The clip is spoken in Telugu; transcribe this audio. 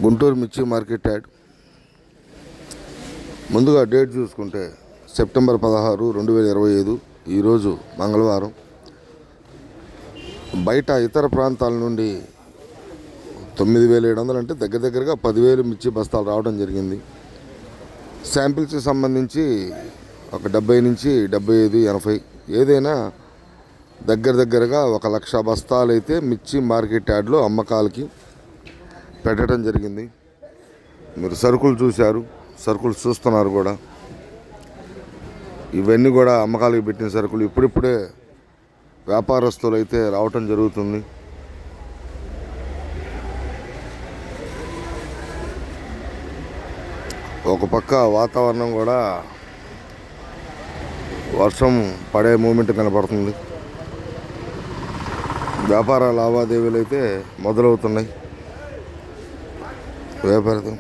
గుంటూరు మిర్చి మార్కెట్ యాడ్. ముందుగా డేట్ చూసుకుంటే సెప్టెంబర్ 16, 2025 ఈరోజు మంగళవారం. బయట ఇతర ప్రాంతాల నుండి 9,700 అంటే దగ్గరగా 10,000 మిర్చి బస్తాలు రావడం జరిగింది. శాంపిల్స్కి సంబంధించి ఒక 70 నుంచి 75, 80 ఏదైనా దగ్గరగా 1,00,000 బస్తాలు అయితే మిర్చి మార్కెట్ యార్డ్లో అమ్మకాలకి పెట్టడం జరిగింది. మీరు సరుకులు చూశారు, సరుకులు చూస్తున్నారు కూడా. ఇవన్నీ కూడా అమ్మకాలకి పెట్టిన సరుకులు. ఇప్పుడిప్పుడే వ్యాపారస్తులు అయితే రావటం జరుగుతుంది. ఒక పక్క వాతావరణం కూడా వర్షం పడే మూమెంట్ కనపడుతుంది. వ్యాపార లావాదేవీలు అయితే మొదలవుతున్నాయి. వ్యాపారం